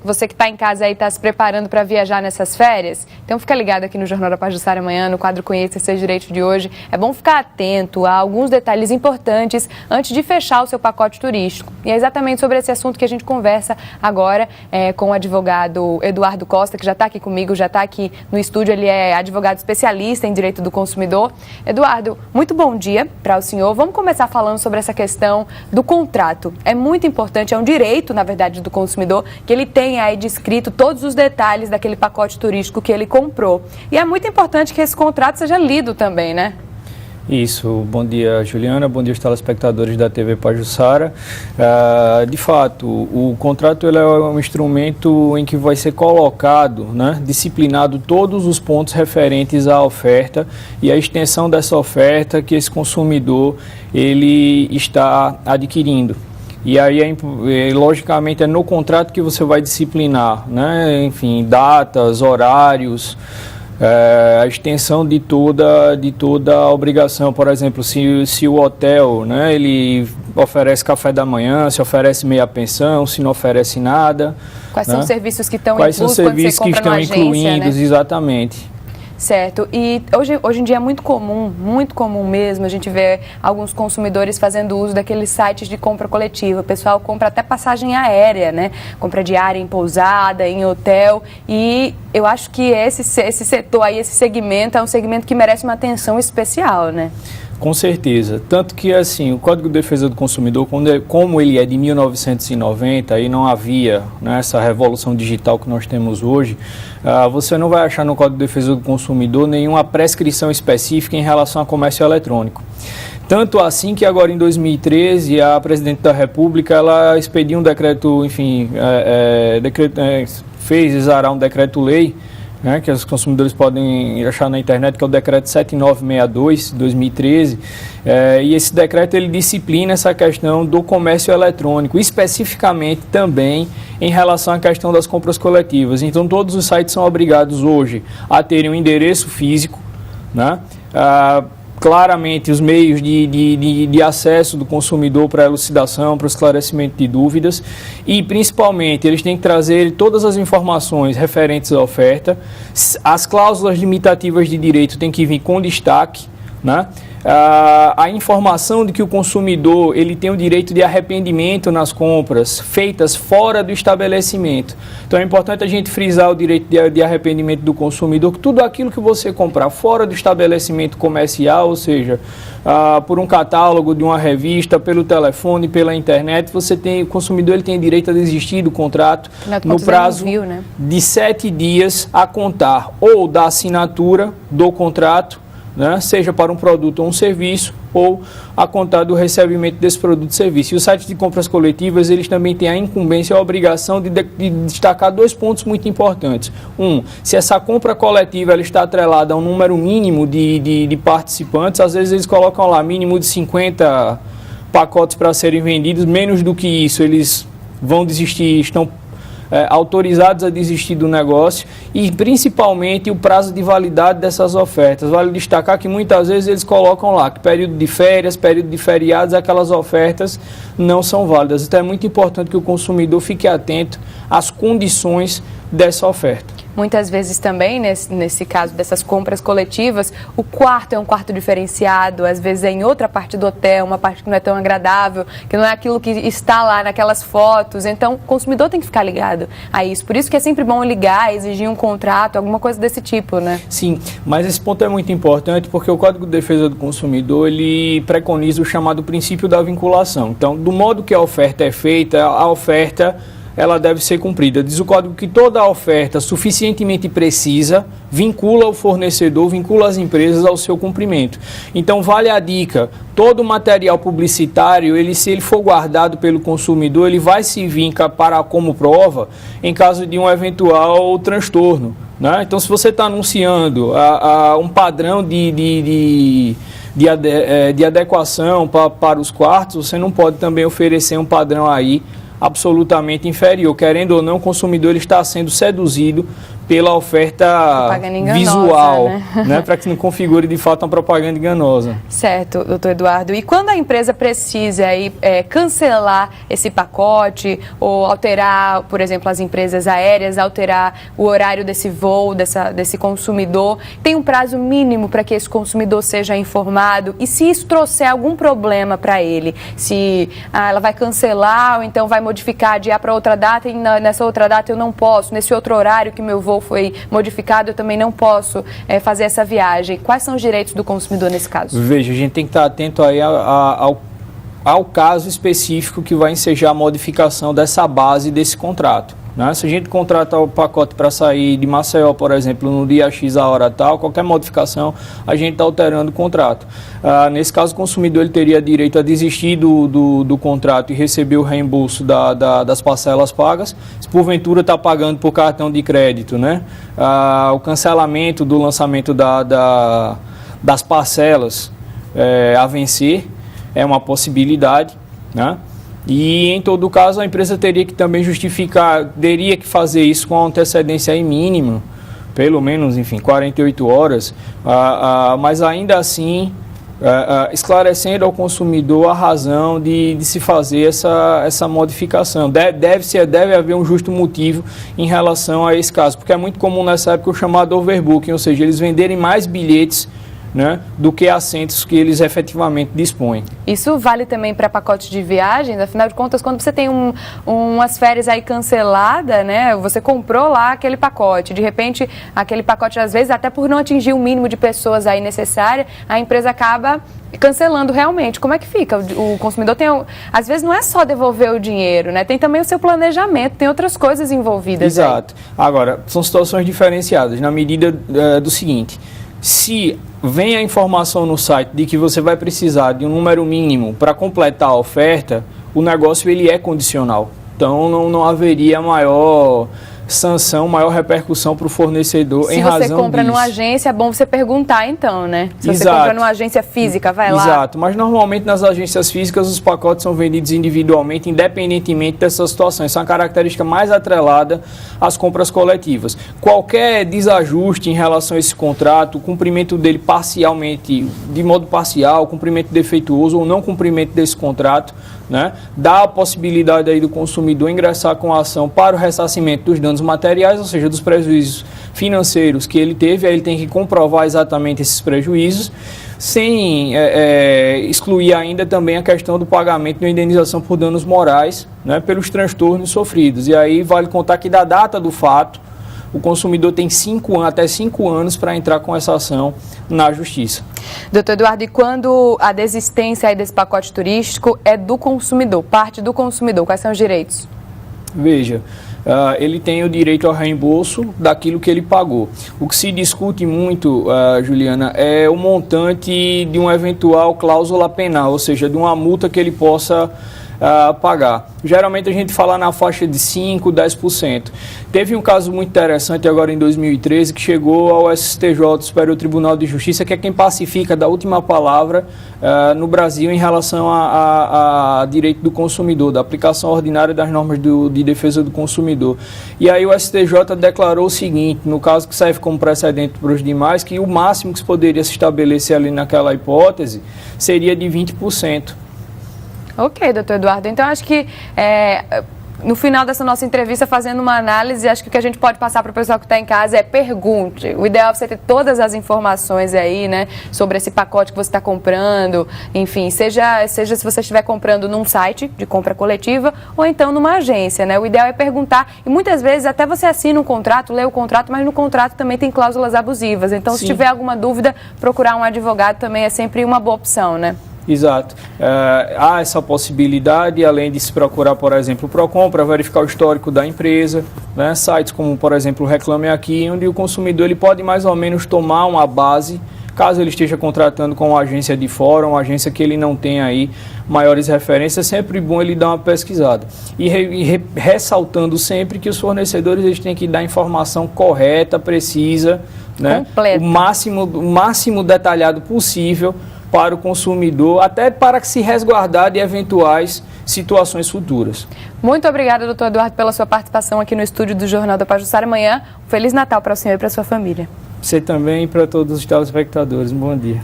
Você que está em casa aí, está se preparando para viajar nessas férias, então fica ligado aqui no Jornal da Pajuçara amanhã, no quadro Conheça Seus Direitos de hoje. É bom ficar atento a alguns detalhes importantes antes de fechar o seu pacote turístico. E é exatamente sobre esse assunto que a gente conversa agora com o advogado Eduardo Costa, que já está aqui comigo, já está aqui no estúdio. Ele é advogado especialista em direito do consumidor. Eduardo, muito bom dia para o senhor. Vamos começar falando sobre essa questão do contrato. É muito importante, é um direito, na verdade, do consumidor, que ele tenha aí descrito todos os detalhes daquele pacote turístico que ele comprou. E é muito importante que esse contrato seja lido também, né? Isso. Bom dia, Juliana. Bom dia aos telespectadores da TV Pajuçara. De fato, o contrato ele é um instrumento em que vai ser colocado, né, disciplinado todos os pontos referentes à oferta e à extensão dessa oferta que esse consumidor ele está adquirindo. E aí, logicamente, é no contrato que você vai disciplinar, né, enfim, datas, horários, a extensão de toda a obrigação. Por exemplo, se o hotel, né, ele oferece café da manhã, se oferece meia pensão, se não oferece nada. Quais né? são os serviços que estão inclusos? Quais são os serviços que estão né? incluídos, exatamente. Certo. E hoje em dia é muito comum mesmo, a gente vê alguns consumidores fazendo uso daqueles sites de compra coletiva. O pessoal compra até passagem aérea, né? Compra diária em pousada, em hotel. E eu acho que esse setor aí, esse segmento, é um segmento que merece uma atenção especial, né? Com certeza. Tanto que, assim, o Código de Defesa do Consumidor, como ele é de 1990, aí não havia, né, essa revolução digital que nós temos hoje, você não vai achar no Código de Defesa do Consumidor nenhuma prescrição específica em relação a comércio eletrônico. Tanto assim que agora em 2013 a Presidente da República ela expediu um decreto, enfim, fez exarar um decreto-lei, né, que os consumidores podem achar na internet, que é o decreto 7962 de 2013, e esse decreto ele disciplina essa questão do comércio eletrônico, especificamente também em relação à questão das compras coletivas. Então todos os sites são obrigados hoje a terem um endereço físico, né, claramente os meios de acesso do consumidor para elucidação, para o esclarecimento de dúvidas e, principalmente, eles têm que trazer todas as informações referentes à oferta. As cláusulas limitativas de direito têm que vir com destaque, né? A informação de que o consumidor ele tem o direito de arrependimento nas compras feitas fora do estabelecimento. Então é importante a gente frisar o direito de arrependimento do consumidor, que tudo aquilo que você comprar fora do estabelecimento comercial, ou seja, por um catálogo de uma revista, pelo telefone, pela internet, o consumidor ele tem direito a desistir do contrato no prazo de 7 dias a contar ou da assinatura do contrato, né, seja para um produto ou um serviço, ou a contar do recebimento desse produto ou serviço. E os sites de compras coletivas, eles também têm a incumbência e a obrigação de destacar 2 pontos muito importantes. Se essa compra coletiva ela está atrelada a um número mínimo de participantes, às vezes eles colocam lá mínimo de 50 pacotes para serem vendidos, menos do que isso eles vão desistir, estão autorizados a desistir do negócio, e principalmente o prazo de validade dessas ofertas. Vale destacar que muitas vezes eles colocam lá que período de férias, período de feriados, aquelas ofertas não são válidas. Então é muito importante que o consumidor fique atento às condições dessa oferta. Muitas vezes também, nesse caso dessas compras coletivas, o quarto é um quarto diferenciado, às vezes é em outra parte do hotel, uma parte que não é tão agradável, que não é aquilo que está lá naquelas fotos. Então, o consumidor tem que ficar ligado a isso. Por isso que é sempre bom ligar, exigir um contrato, alguma coisa desse tipo, né? Sim, mas esse ponto é muito importante porque o Código de Defesa do Consumidor, ele preconiza o chamado princípio da vinculação. Então, do modo que a oferta é feita, a oferta ela deve ser cumprida. Diz o código que toda oferta suficientemente precisa vincula o fornecedor, vincula as empresas ao seu cumprimento. Então vale a dica, todo o material publicitário, se ele for guardado pelo consumidor, ele vai servir como prova em caso de um eventual transtorno, né? Então se você está anunciando um padrão de adequação para os quartos, você não pode também oferecer um padrão aí absolutamente inferior. Querendo ou não, o consumidor ele está sendo seduzido pela oferta visual, né? Para que não configure de fato uma propaganda enganosa. Certo, doutor Eduardo. E quando a empresa precisa aí, cancelar esse pacote ou alterar, por exemplo, as empresas aéreas, alterar o horário desse voo, desse consumidor, tem um prazo mínimo para que esse consumidor seja informado? E se isso trouxer algum problema para ele, se ela vai cancelar ou então vai modificar, adiar para outra data e nessa outra data eu não posso, nesse outro horário que meu voo foi modificado, eu também não posso fazer essa viagem. Quais são os direitos do consumidor nesse caso? Veja, a gente tem que estar atento aí ao caso específico que vai ensejar a modificação dessa base desse contrato. Né? Se a gente contrata o pacote para sair de Maceió, por exemplo, no dia X, a hora tal, qualquer modificação, a gente está alterando o contrato. Nesse caso, o consumidor ele teria direito a desistir do contrato e receber o reembolso das parcelas pagas. Se porventura está pagando por cartão de crédito, né? O cancelamento do lançamento das parcelas a vencer é uma possibilidade, né? E, em todo caso, a empresa teria que também teria que fazer isso com antecedência aí mínima, pelo menos, enfim, 48 horas, mas ainda assim, esclarecendo ao consumidor a razão de se fazer essa modificação. Deve haver um justo motivo em relação a esse caso, porque é muito comum nessa época o chamado overbooking, ou seja, eles venderem mais bilhetes, né, do que assentos que eles efetivamente dispõem. Isso vale também para pacotes de viagens? Afinal de contas, quando você tem umas férias aí canceladas, né, você comprou lá aquele pacote, de repente aquele pacote, às vezes, até por não atingir o mínimo de pessoas aí necessária, a empresa acaba cancelando realmente. Como é que fica? O consumidor tem, às vezes não é só devolver o dinheiro, né? Tem também o seu planejamento, tem outras coisas envolvidas. Exato. Aí. Agora, são situações diferenciadas, na medida do seguinte: se vem a informação no site de que você vai precisar de um número mínimo para completar a oferta, o negócio ele é condicional. Então não haveria maior sanção, maior repercussão para o fornecedor em razão disso. Se você compra numa agência, é bom você perguntar então, né? Se Exato. Você compra numa agência física, vai lá. Exato, mas normalmente nas agências físicas os pacotes são vendidos individualmente, independentemente dessa situação. Isso é uma característica mais atrelada às compras coletivas. Qualquer desajuste em relação a esse contrato, o cumprimento dele parcialmente, de modo parcial, cumprimento defeituoso ou não cumprimento desse contrato, né, dá a possibilidade aí do consumidor ingressar com a ação para o ressarcimento dos danos materiais, ou seja, dos prejuízos financeiros que ele teve. Aí ele tem que comprovar exatamente esses prejuízos, sem excluir ainda também a questão do pagamento da indenização por danos morais, né, pelos transtornos sofridos. E aí vale contar que da data do fato, o consumidor tem até 5 anos para entrar com essa ação na Justiça. Doutor Eduardo, e quando a desistência aí desse pacote turístico é do consumidor, parte do consumidor, quais são os direitos? Veja, ele tem o direito ao reembolso daquilo que ele pagou. O que se discute muito, Juliana, é o montante de uma eventual cláusula penal, ou seja, de uma multa que ele possa pagar. Geralmente a gente fala na faixa de 5%, 10%. Teve um caso muito interessante agora em 2013 que chegou ao STJ, Superior Tribunal de Justiça, que é quem pacifica da última palavra no Brasil em relação a direito do consumidor, da aplicação ordinária das normas de defesa do consumidor. E aí o STJ declarou o seguinte, no caso que serve como precedente para os demais, que o máximo que se poderia se estabelecer ali naquela hipótese seria de 20%. Ok, doutor Eduardo. Então, acho que no final dessa nossa entrevista, fazendo uma análise, acho que o que a gente pode passar para o pessoal que está em casa é pergunte. O ideal é você ter todas as informações aí, né, sobre esse pacote que você está comprando. Enfim, seja se você estiver comprando num site de compra coletiva ou então numa agência, né? O ideal é perguntar. E muitas vezes até você assina um contrato, lê o contrato, mas no contrato também tem cláusulas abusivas. Então, Sim. Se tiver alguma dúvida, procurar um advogado também é sempre uma boa opção, né? Exato. Há essa possibilidade, além de se procurar, por exemplo, o PROCON para verificar o histórico da empresa, né? Sites como, por exemplo, o Reclame Aqui, onde o consumidor ele pode mais ou menos tomar uma base, caso ele esteja contratando com uma agência de fora, uma agência que ele não tem aí maiores referências, é sempre bom ele dar uma pesquisada. E ressaltando sempre que os fornecedores eles têm que dar informação correta, precisa, né? Completa. O máximo detalhado possível, para o consumidor, até para se resguardar de eventuais situações futuras. Muito obrigada, doutor Eduardo, pela sua participação aqui no estúdio do Jornal da Pajuçara. Amanhã, um Feliz Natal para o senhor e para a sua família. Você também e para todos os telespectadores. Um bom dia.